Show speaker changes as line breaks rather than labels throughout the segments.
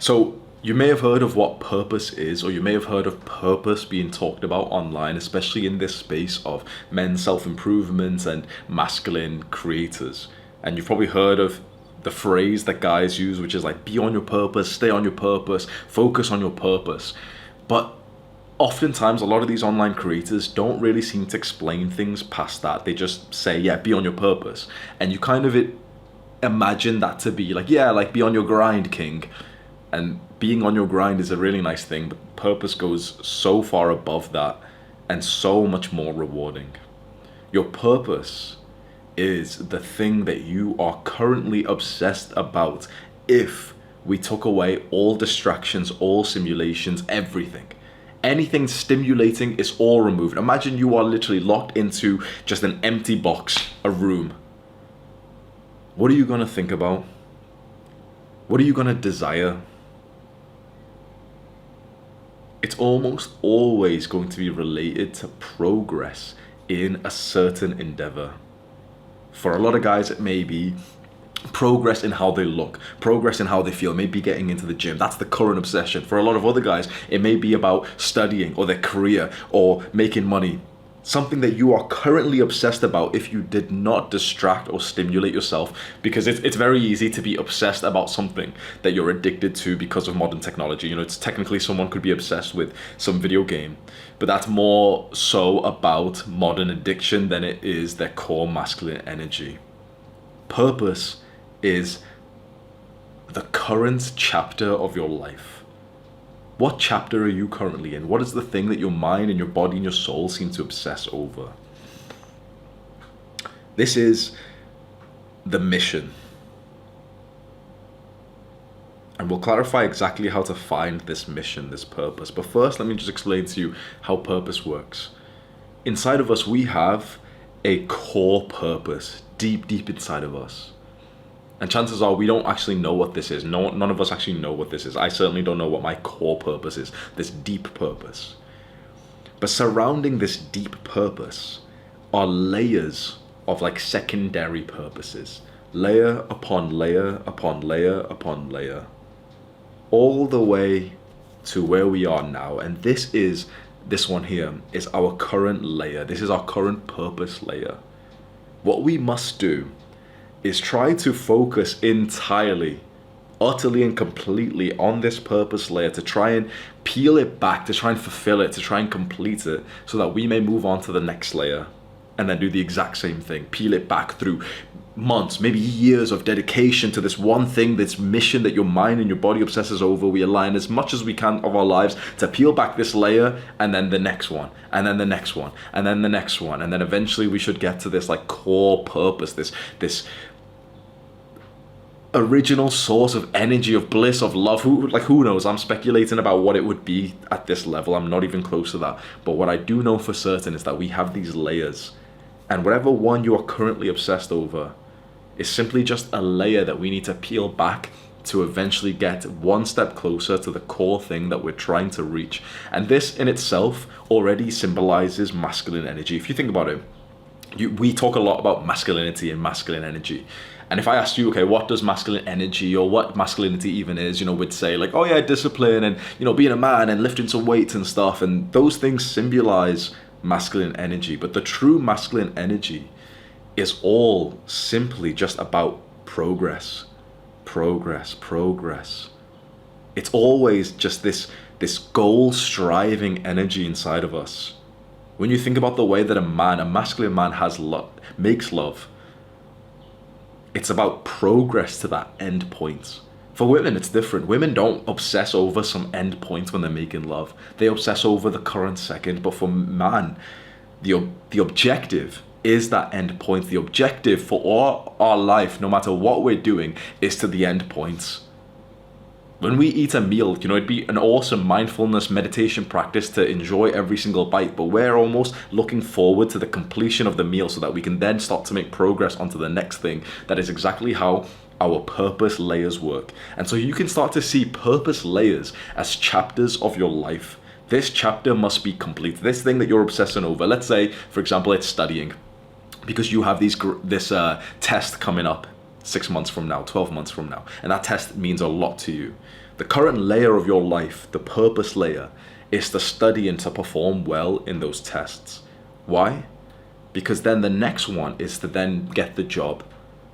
So you may have heard of what purpose is, or you may have heard of purpose being talked about online, especially in this space of men's self-improvement and masculine creators. And you've probably heard of the phrase that guys use, which is like, be on your purpose, stay on your purpose, focus on your purpose. But oftentimes, a lot of these online creators don't really seem to explain things past that. They just say, yeah, be on your purpose. And you kind of imagine that to be like, yeah, like be on your grind, king. And being on your grind is a really nice thing, but purpose goes so far above that and so much more rewarding. Your purpose is the thing that you are currently obsessed about if we took away all distractions, all simulations, everything. Anything stimulating is all removed. Imagine you are literally locked into just an empty box, a room. What are you going to think about? What are you going to desire? It's almost always going to be related to progress in a certain endeavor. For a lot of guys, it may be progress in how they look, progress in how they feel, maybe getting into the gym. That's the current obsession. For a lot of other guys, it may be about studying or their career or making money. Something that you are currently obsessed about if you did not distract or stimulate yourself, because it's very easy to be obsessed about something that you're addicted to because of modern technology. You know, it's technically someone could be obsessed with some video game, but that's more so about modern addiction than it is their core masculine energy. Purpose is the current chapter of your life. What chapter are you currently in? What is the thing that your mind and your body and your soul seem to obsess over? This is the mission. And we'll clarify exactly how to find this mission, this purpose. But first, let me just explain to you how purpose works. Inside of us, we have a core purpose deep, deep inside of us. And chances are we don't actually know what this is. None of us actually know what this is. I certainly don't know what my core purpose is, this deep purpose. But surrounding this deep purpose are layers of like secondary purposes. Layer upon layer upon layer upon layer. All the way to where we are now. And this one here is our current layer. This is our current purpose layer. What we must do is try to focus entirely, utterly and completely on this purpose layer, to try and peel it back, to try and fulfill it, to try and complete it, so that we may move on to the next layer and then do the exact same thing, peel it back through months, maybe years of dedication to this one thing, this mission that your mind and your body obsesses over. We align as much as we can of our lives to peel back this layer, and then the next one, and then the next one, and then the next one, and then eventually we should get to this like core purpose, this original source of energy, of bliss, of love. Who knows? I'm speculating about what it would be at this level. I'm not even close to that. But what I do know for certain is that we have these layers, and whatever one you are currently obsessed over is simply just a layer that we need to peel back to eventually get one step closer to the core thing that we're trying to reach. And this in itself already symbolizes masculine energy. If you think about it, we talk a lot about masculinity and masculine energy. And if I asked you, okay, what does masculine energy, or what masculinity even is, we'd say like, oh yeah, discipline and, being a man and lifting some weights and stuff. And those things symbolize masculine energy. But the true masculine energy is all simply just about progress, progress, progress. It's always just this goal striving energy inside of us. When you think about the way that a masculine man makes love, it's about progress to that end point. For women, it's different. Women don't obsess over some end point when they're making love. They obsess over the current second. But for man, the objective is that end point. The objective for all our life, no matter what we're doing, is to the end points. When we eat a meal, it'd be an awesome mindfulness meditation practice to enjoy every single bite, but we're almost looking forward to the completion of the meal so that we can then start to make progress onto the next thing. That is exactly how our purpose layers work. And so you can start to see purpose layers as chapters of your life. This chapter must be complete. This thing that you're obsessing over, let's say, for example, it's studying, because you have this test coming up 6 months from now, 12 months from now, and that test means a lot to you. The current layer of your life, the purpose layer, is to study and to perform well in those tests. Why? Because then the next one is to then get the job.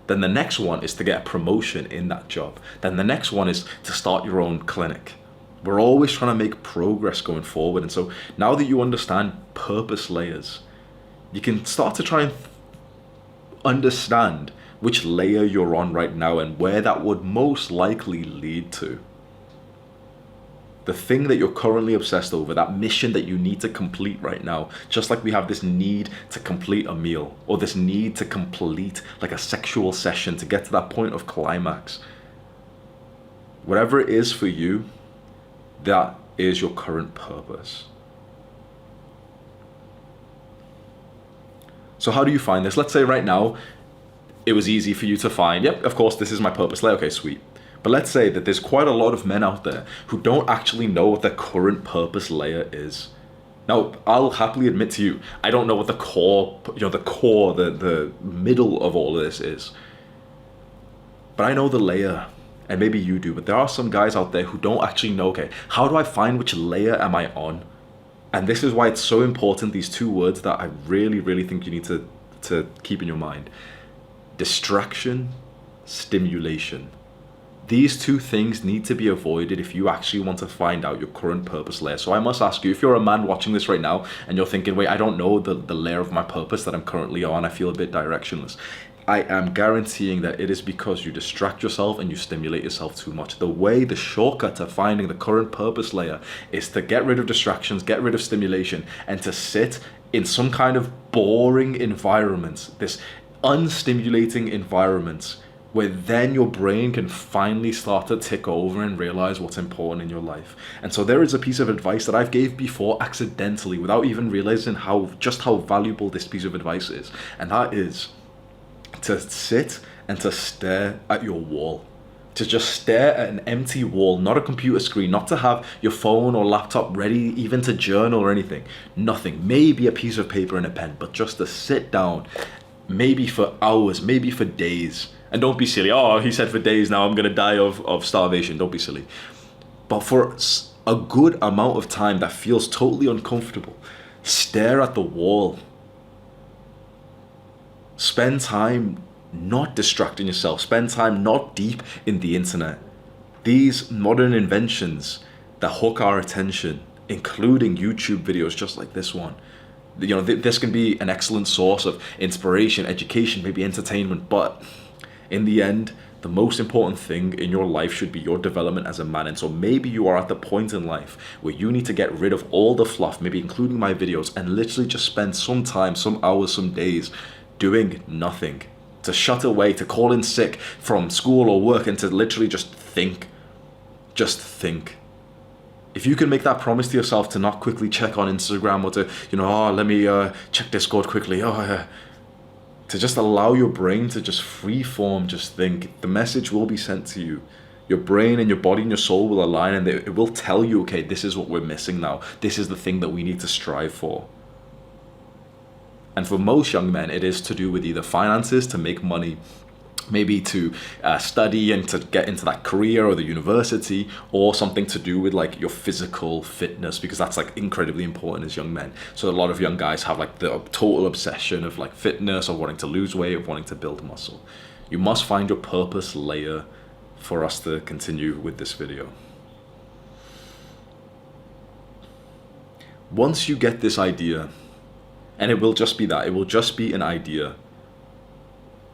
Then the next one is to get a promotion in that job. Then the next one is to start your own clinic. We're always trying to make progress going forward. And so now that you understand purpose layers, you can start to try and understand which layer you're on right now and where that would most likely lead to. The thing that you're currently obsessed over, that mission that you need to complete right now, just like we have this need to complete a meal, or this need to complete like a sexual session to get to that point of climax. Whatever it is for you, that is your current purpose. So how do you find this? Let's say right now, it was easy for you to find, yep, of course, this is my purpose layer. Okay, sweet. But let's say that there's quite a lot of men out there who don't actually know what their current purpose layer is. Now, I'll happily admit to you, I don't know what the core, the middle of all of this is. But I know the layer, and maybe you do, but there are some guys out there who don't actually know, okay, how do I find which layer am I on? And this is why it's so important, these two words that I really, really think you need to keep in your mind. Distraction, stimulation. These two things need to be avoided if you actually want to find out your current purpose layer. So I must ask you, if you're a man watching this right now and you're thinking, wait, I don't know the layer of my purpose that I'm currently on, I feel a bit directionless. I am guaranteeing that it is because you distract yourself and you stimulate yourself too much. The shortcut to finding the current purpose layer is to get rid of distractions, get rid of stimulation, and to sit in some kind of boring environment, this unstimulating environment, where then your brain can finally start to tick over and realize what's important in your life. And so there is a piece of advice that I've gave before accidentally without even realizing how valuable this piece of advice is. And that is to sit and to stare at your wall. To just stare at an empty wall, not a computer screen, not to have your phone or laptop ready even to journal or anything. Nothing, maybe a piece of paper and a pen, but just to sit down, maybe for hours, maybe for days. And don't be silly. Oh, he said for days now, I'm going to die of starvation. Don't be silly. But for a good amount of time that feels totally uncomfortable, stare at the wall. Spend time not distracting yourself. Spend time not deep in the internet. These modern inventions that hook our attention, including YouTube videos just like this one, this can be an excellent source of inspiration, education, maybe entertainment, but in the end, the most important thing in your life should be your development as a man. And so maybe you are at the point in life where you need to get rid of all the fluff, maybe including my videos, and literally just spend some time, some hours, some days doing nothing. To shut away, to call in sick from school or work, and to literally just think. Just think. If you can make that promise to yourself to not quickly check on Instagram or to, let me check Discord quickly. To just allow your brain to just freeform, just think. The message will be sent to you. Your brain and your body and your soul will align, and it will tell you, okay, this is what we're missing now. This is the thing that we need to strive for. And for most young men, it is to do with either finances, to make money, maybe to study and to get into that career or the university, or something to do with like your physical fitness, because that's like incredibly important as young men. So a lot of young guys have like the total obsession of like fitness, or wanting to lose weight, or wanting to build muscle. You must find your purpose layer for us to continue with this video. Once you get this idea, and it will just be that, it will just be an idea,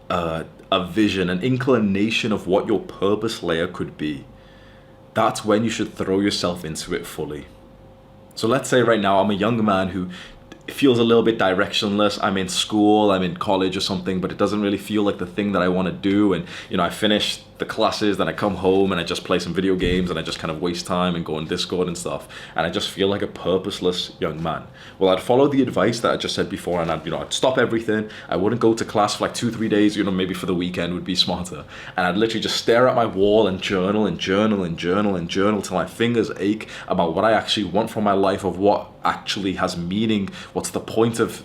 a vision, an inclination of what your purpose layer could be, that's when you should throw yourself into it fully. So let's say right now I'm a young man who feels a little bit directionless. I'm in school, I'm in college or something, but it doesn't really feel like the thing that I want to do. And I finish the classes, then I come home and I just play some video games, and I just kind of waste time and go on Discord and stuff, and I just feel like a purposeless young man. Well, I'd follow the advice that I just said before, and I'd stop everything. I wouldn't go to class for like 2-3 days, maybe for the weekend would be smarter, and I'd literally just stare at my wall and journal and journal and journal and journal till my fingers ache about what I actually want from my life, of what actually has meaning, what's the point of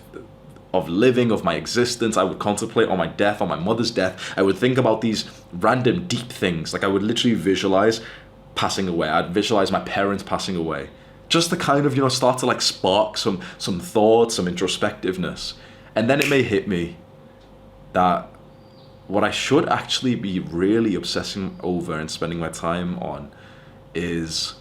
living, of my existence. I would contemplate on my death, on my mother's death. I would think about these random deep things. Like I would literally visualize passing away. I'd visualize my parents passing away. Just to kind of, start to like spark some thoughts, some introspectiveness. And then it may hit me that what I should actually be really obsessing over and spending my time on is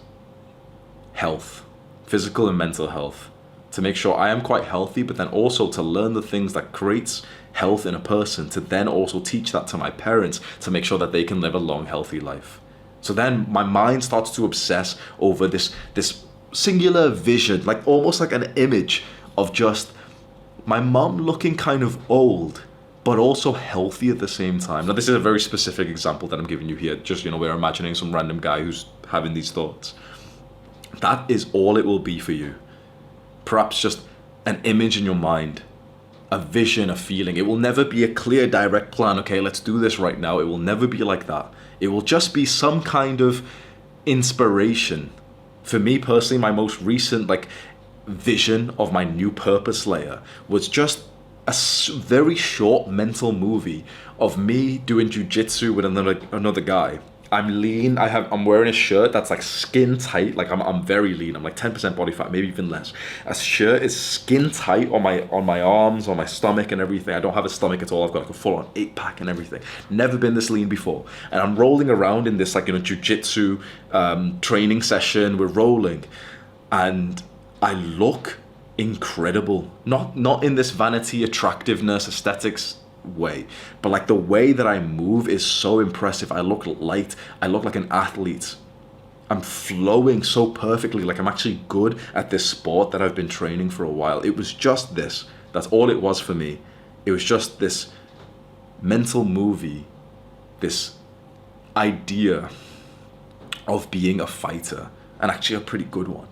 health, physical and mental health, to make sure I am quite healthy, but then also to learn the things that creates health in a person, to then also teach that to my parents to make sure that they can live a long, healthy life. So then my mind starts to obsess over this singular vision, like almost like an image of just my mom looking kind of old, but also healthy at the same time. Now, this is a very specific example that I'm giving you here. Just, we're imagining some random guy who's having these thoughts. That is all it will be for you. Perhaps just an image in your mind, a vision, a feeling. It will never be a clear, direct plan. Okay, let's do this right now. It will never be like that. It will just be some kind of inspiration. For me personally, my most recent vision of my new purpose layer was just a very short mental movie of me doing jujitsu with another guy. I'm lean. I'm wearing a shirt that's like skin tight. Like I'm very lean. I'm like 10% body fat, maybe even less. A shirt is skin tight on my arms, on my stomach and everything. I don't have a stomach at all. I've got like a full on 8-pack and everything. Never been this lean before. And I'm rolling around in this jujitsu training session. We're rolling, and I look incredible. Not in this vanity, attractiveness, aesthetics way, but like the way that I move is so impressive. I look light. I look like an athlete. I'm flowing so perfectly. Like I'm actually good at this sport that I've been training for a while. It was just this. That's all it was for me. It was just this mental movie, this idea of being a fighter, and actually a pretty good one.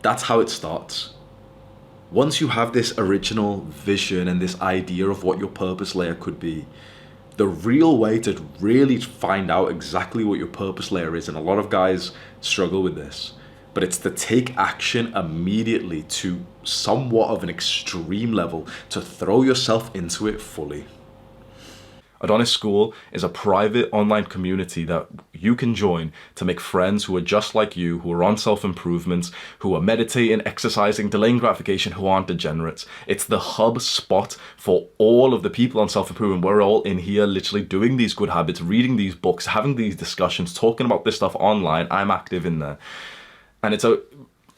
That's how it starts. Once you have this original vision and this idea of what your purpose layer could be, the real way to really find out exactly what your purpose layer is, and a lot of guys struggle with this, but it's to take action immediately to somewhat of an extreme level, to throw yourself into it fully. Adonis School is a private online community that you can join to make friends who are just like you, who are on self-improvement, who are meditating, exercising, delaying gratification, who aren't degenerates. It's the hub spot for all of the people on self-improvement. We're all in here literally doing these good habits, reading these books, having these discussions, talking about this stuff online. I'm active in there. And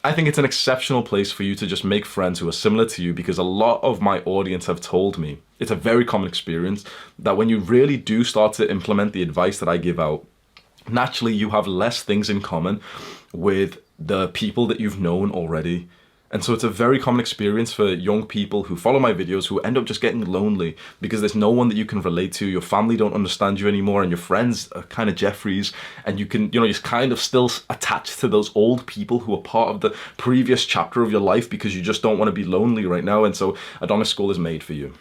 I think it's an exceptional place for you to just make friends who are similar to you, because a lot of my audience have told me, it's a very common experience, that when you really do start to implement the advice that I give out, naturally you have less things in common with the people that you've known already. And so it's a very common experience for young people who follow my videos who end up just getting lonely because there's no one that you can relate to. Your family don't understand you anymore, and your friends are kind of Jeffries, and you can, you're kind of still attached to those old people who are part of the previous chapter of your life because you just don't want to be lonely right now. And so Adonis School is made for you.